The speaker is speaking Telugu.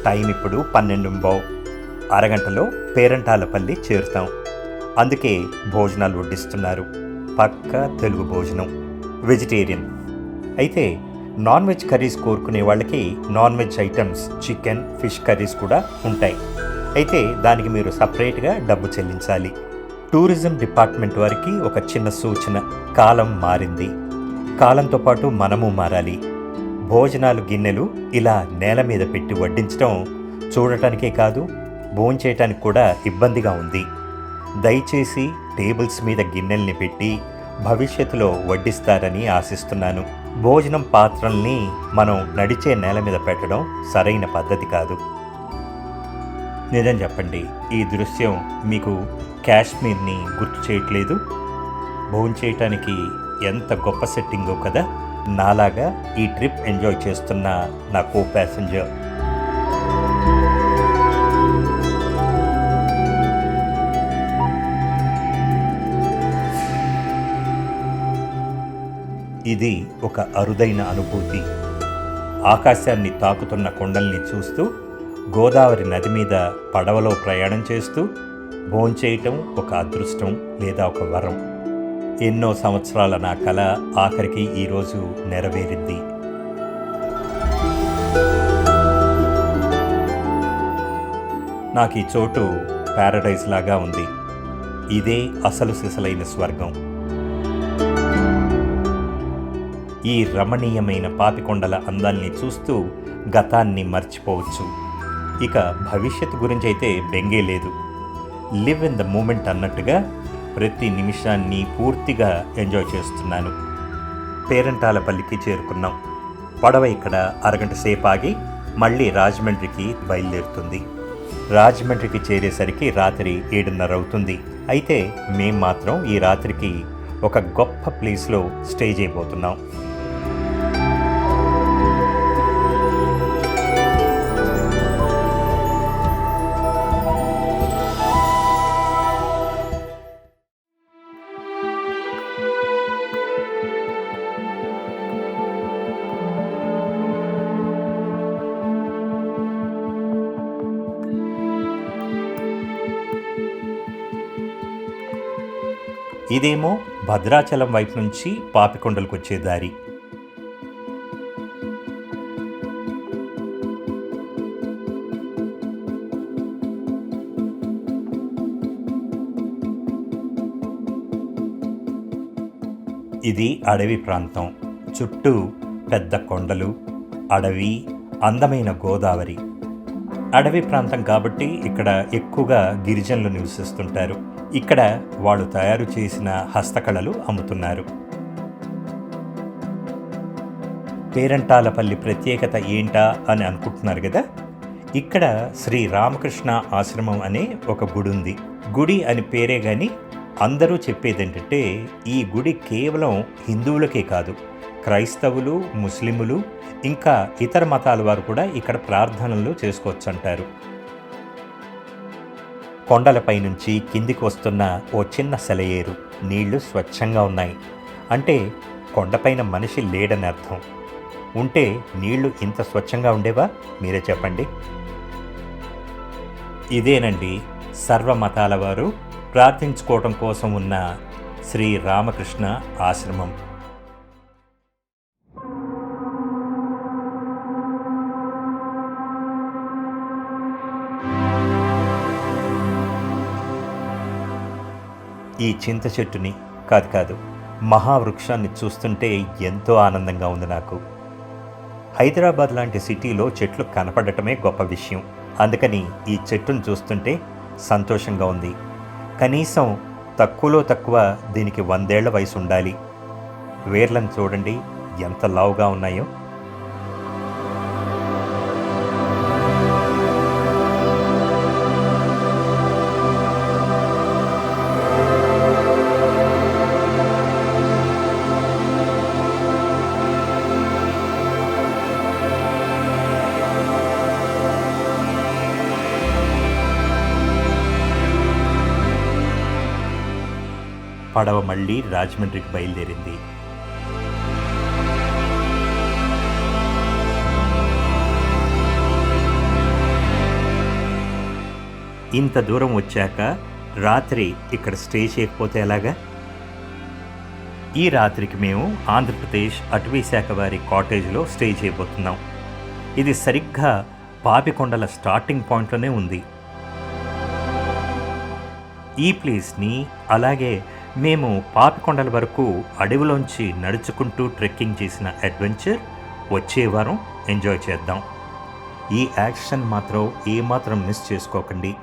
టైం ఇప్పుడు 12:15. అరగంటలో పేరంటాలపల్లి చేరుతాం. అందుకే భోజనాలు వడ్డిస్తున్నారు. పక్కా తెలుగు భోజనం, వెజిటేరియన్. అయితే నాన్ వెజ్ కర్రీస్ కోరుకునే వాళ్ళకి non veg items, chicken, fish curries కూడా ఉంటాయి. అయితే దానికి మీరు సపరేట్గా డబ్బు చెల్లించాలి. టూరిజం డిపార్ట్మెంట్ వారికి ఒక చిన్న సూచన: కాలం మారింది, కాలంతో పాటు మనము మారాలి. భోజనాలు గిన్నెలు ఇలా నేల మీద పెట్టి వడ్డించడం చూడటానికే కాదు, భోంచేయటానికి కూడా ఇబ్బందిగా ఉంది. దయచేసి టేబుల్స్ మీద గిన్నెల్ని పెట్టి భవిష్యత్తులో వడ్డిస్తారని ఆశిస్తున్నాను. భోజనం పాత్రల్ని మనం నడిచే నేల మీద పెట్టడం సరైన పద్ధతి కాదు. నిజం చెప్పండి, ఈ దృశ్యం మీకు కాశ్మీర్ని గుర్తు చేయట్లేదు? భోంచేయటానికి ఎంత గొప్ప సెట్టింగో కదా. నాలాగా ఈ ట్రిప్ ఎంజాయ్ చేస్తున్న నా కో ప్యాసింజర్. ఇది ఒక అరుదైన అనుభూతి. ఆకాశాన్ని తాకుతున్న కొండల్ని చూస్తూ, గోదావరి నది మీద పడవలో ప్రయాణం చేస్తూ భోంచేయటం ఒక అదృష్టం లేదా ఒక వరం. ఎన్నో సంవత్సరాల నా కల ఆఖరికి ఈరోజు నెరవేరింది. నాకు ఈ చోటు ప్యారడైజ్ లాగా ఉంది. ఇదే అసలు సిసలైన స్వర్గం. ఈ రమణీయమైన పాపికొండల అందాల్ని చూస్తూ గతాన్ని మర్చిపోవచ్చు. ఇక భవిష్యత్తు గురించి అయితే బెంగే లేదు. లివ్ ఇన్ ద మూమెంట్ అన్నట్టుగా ప్రతి నిమిషాన్ని పూర్తిగా ఎంజాయ్ చేస్తున్నాను. పేరంటాలపల్లికి చేరుకున్నాం. పడవ ఇక్కడ అరగంట సేపు ఆగి మళ్ళీ రాజమండ్రికి బయలుదేరుతుంది. రాజమండ్రికి చేరేసరికి రాత్రి 7:30 అవుతుంది. అయితే మేం మాత్రం ఈ రాత్రికి ఒక గొప్ప ప్లేస్లో స్టే చేయబోతున్నాం. ఇదేమో భద్రాచలం వైపు నుంచి పాపికొండలకు వచ్చే దారి. ఇది అడవి ప్రాంతం. చుట్టూ పెద్ద కొండలు, అడవి, అందమైన గోదావరి. అడవి ప్రాంతం కాబట్టి ఇక్కడ ఎక్కువగా గిరిజనులు నివసిస్తుంటారు. ఇక్కడ వాళ్ళు తయారు చేసిన హస్తకళలు అమ్ముతున్నారు. పేరంటాలపల్లి ప్రత్యేకత ఏంటా అని అనుకుంటున్నారు కదా. ఇక్కడ శ్రీ రామకృష్ణ ఆశ్రమం అనే ఒక గుడి ఉంది. గుడి అని పేరే కానీ అందరూ చెప్పేదేంటంటే ఈ గుడి కేవలం హిందువులకే కాదు, క్రైస్తవులు, ముస్లిములు, ఇంకా ఇతర మతాల వారు కూడా ఇక్కడ ప్రార్థనలు చేసుకోవచ్చు అంటారు. కొండలపై నుంచి కిందికి వస్తున్న ఓ చిన్న సెలయేరు. నీళ్లు స్వచ్ఛంగా ఉన్నాయి. అంటే కొండపైన మనిషి లేడని అర్థం. ఉంటే నీళ్లు ఇంత స్వచ్ఛంగా ఉండేవా? మీరే చెప్పండి. ఇదేనండి సర్వమతాల వారు ప్రార్థించుకోవటం కోసం ఉన్న శ్రీ రామకృష్ణ ఆశ్రమం. ఈ చింత చెట్టుని కాదు మహావృక్షాన్ని చూస్తుంటే ఎంతో ఆనందంగా ఉంది నాకు. హైదరాబాద్ లాంటి సిటీలో చెట్లు కనపడటమే గొప్ప విషయం. అందుకని ఈ చెట్టును చూస్తుంటే సంతోషంగా ఉంది. కనీసం తక్కువలో తక్కువ దీనికి 100 ఏళ్ల వయసు ఉండాలి. వేర్లను చూడండి ఎంత లావుగా ఉన్నాయో. పడవ మళ్ళీ రాజమండ్రికి బయలుదేరింది. ఇంత దూరం వచ్చాక రాత్రి ఇక్కడ స్టే చేయకపోతే ఎలాగా? ఈ రాత్రికి మేము ఆంధ్రప్రదేశ్ అటవీ శాఖ వారి కాటేజ్లో స్టే చేయబోతున్నాం. ఇది సరిగ్గా పాపికొండల స్టార్టింగ్ పాయింట్లోనే ఉంది. ఈ ప్లేస్ని, అలాగే మేము పాపికొండల వరకు అడవిలోంచి నడుచుకుంటూ ట్రెక్కింగ్ చేసిన అడ్వెంచర్ వచ్చే వారం ఎంజాయ్ చేద్దాం. ఈ యాక్షన్ మాత్రం ఏమాత్రం మిస్ చేసుకోకండి.